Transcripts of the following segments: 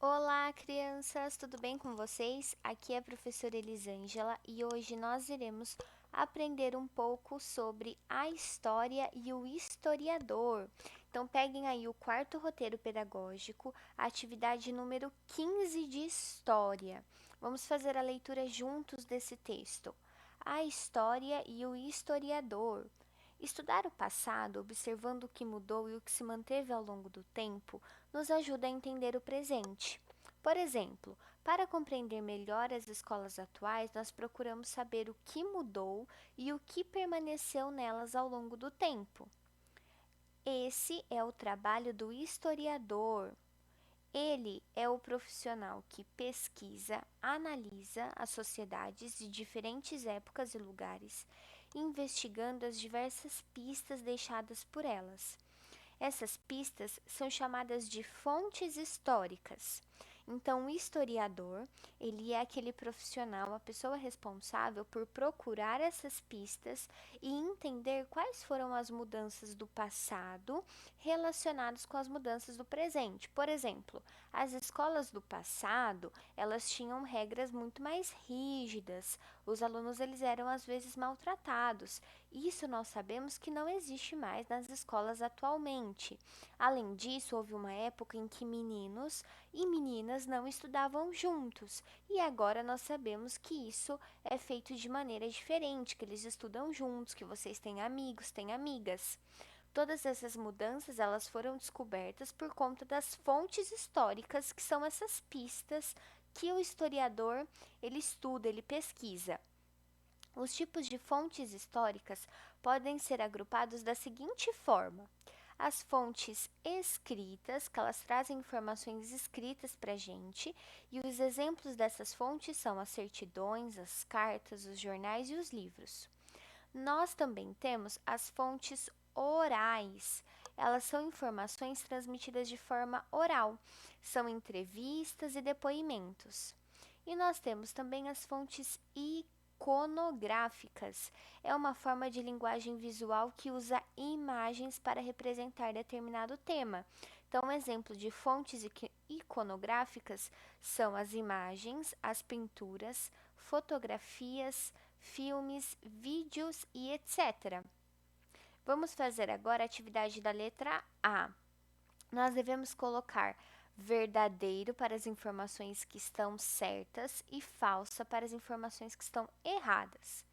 Olá, crianças, tudo bem com vocês? Aqui é a professora Elisângela e hoje nós iremos aprender um pouco sobre a história e o historiador. Então, peguem aí o quarto roteiro pedagógico, a atividade número 15 de História. Vamos fazer a leitura juntos desse texto. A história e o historiador. Estudar o passado, observando o que mudou e o que se manteve ao longo do tempo, nos ajuda a entender o presente. Por exemplo, para compreender melhor as escolas atuais, nós procuramos saber o que mudou e o que permaneceu nelas ao longo do tempo. Esse é o trabalho do historiador. Ele é o profissional que pesquisa, analisa as sociedades de diferentes épocas e lugares, investigando as diversas pistas deixadas por elas. Essas pistas são chamadas de fontes históricas. Então, o historiador, ele é aquele profissional, a pessoa responsável por procurar essas pistas e entender quais foram as mudanças do passado relacionadas com as mudanças do presente. Por exemplo, as escolas do passado, elas tinham regras muito mais rígidas. Os alunos eles eram às vezes maltratados. Isso nós sabemos que não existe mais nas escolas atualmente. Além disso, houve uma época em que meninos e meninas não estudavam juntos, e agora nós sabemos que isso é feito de maneira diferente, que eles estudam juntos, que vocês têm amigos, têm amigas. Todas essas mudanças, elas foram descobertas por conta das fontes históricas, que são essas pistas que o historiador, ele estuda, ele pesquisa. Os tipos de fontes históricas podem ser agrupados da seguinte forma: as fontes escritas, que elas trazem informações escritas para a gente, e os exemplos dessas fontes são as certidões, as cartas, os jornais e os livros. Nós também temos as fontes orais. Elas são informações transmitidas de forma oral, são entrevistas e depoimentos. E nós temos também as fontes iconográficas. É uma forma de linguagem visual que usa imagens para representar determinado tema. Então, um exemplo de fontes iconográficas são as imagens, as pinturas, fotografias, filmes, vídeos e etc. Vamos fazer agora a atividade da letra A. Nós devemos colocar verdadeiro para as informações que estão certas e falsa para as informações que estão erradas.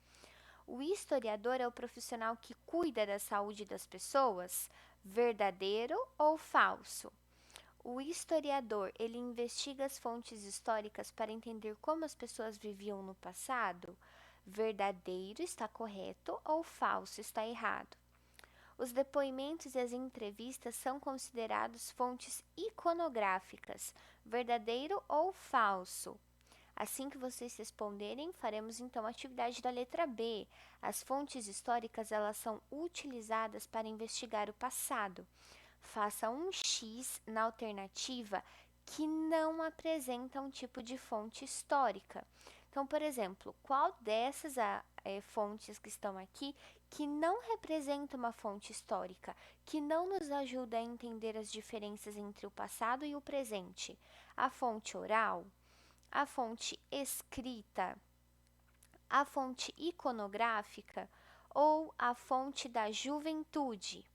O historiador é o profissional que cuida da saúde das pessoas, verdadeiro ou falso? O historiador, ele investiga as fontes históricas para entender como as pessoas viviam no passado. Verdadeiro está correto ou falso está errado? Os depoimentos e as entrevistas são considerados fontes iconográficas, verdadeiro ou falso? Assim que vocês responderem, faremos então a atividade da letra B. As fontes históricas, elas são utilizadas para investigar o passado. Faça um X na alternativa que não apresenta um tipo de fonte histórica. Então, por exemplo, qual dessas fontes que estão aqui que não representa uma fonte histórica, que não nos ajuda a entender as diferenças entre o passado e o presente? A fonte oral, a fonte escrita, a fonte iconográfica ou a fonte da juventude?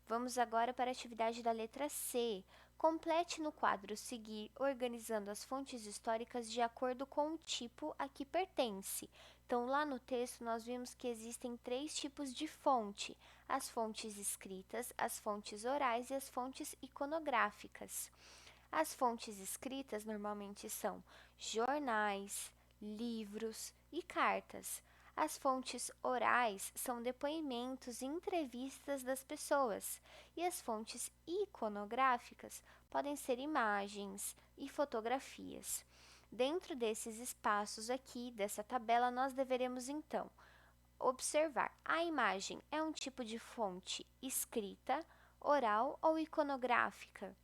Vamos agora para a atividade da letra C. Complete no quadro seguir, organizando as fontes históricas de acordo com o tipo a que pertence. Então, lá no texto, nós vimos que existem três tipos de fonte: as fontes escritas, as fontes orais e as fontes iconográficas. As fontes escritas normalmente são jornais, livros e cartas. As fontes orais são depoimentos e entrevistas das pessoas, e as fontes iconográficas podem ser imagens e fotografias. Dentro desses espaços aqui, dessa tabela, nós deveremos então observar: a imagem é um tipo de fonte escrita, oral ou iconográfica?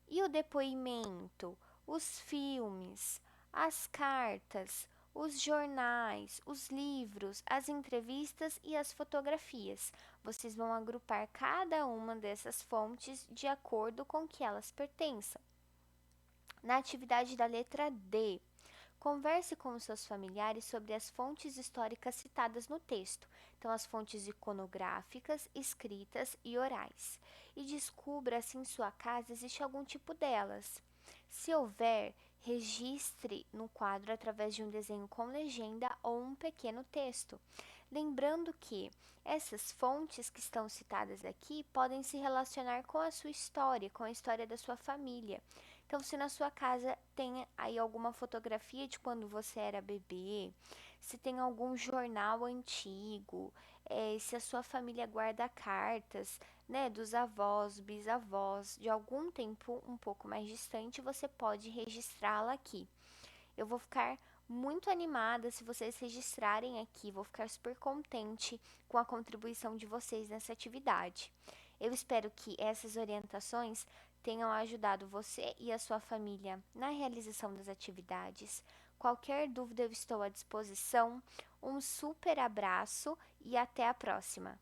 E o depoimento, os filmes, as cartas, os jornais, os livros, as entrevistas e as fotografias. Vocês vão agrupar cada uma dessas fontes de acordo com que elas pertençam. Na atividade da letra D, converse com os seus familiares sobre as fontes históricas citadas no texto, então as fontes iconográficas, escritas e orais, e descubra se em sua casa existe algum tipo delas. Se houver, registre no quadro através de um desenho com legenda ou um pequeno texto. Lembrando que essas fontes que estão citadas aqui podem se relacionar com a sua história, com a história da sua família. Então, se na sua casa tem aí alguma fotografia de quando você era bebê, se tem algum jornal antigo, se a sua família guarda cartas, né, dos avós, bisavós, de algum tempo um pouco mais distante, você pode registrá-la aqui. Eu vou ficar muito animada se vocês registrarem aqui, vou ficar super contente com a contribuição de vocês nessa atividade. Eu espero que essas orientações tenham ajudado você e a sua família na realização das atividades. Qualquer dúvida eu estou à disposição. Um super abraço e até a próxima!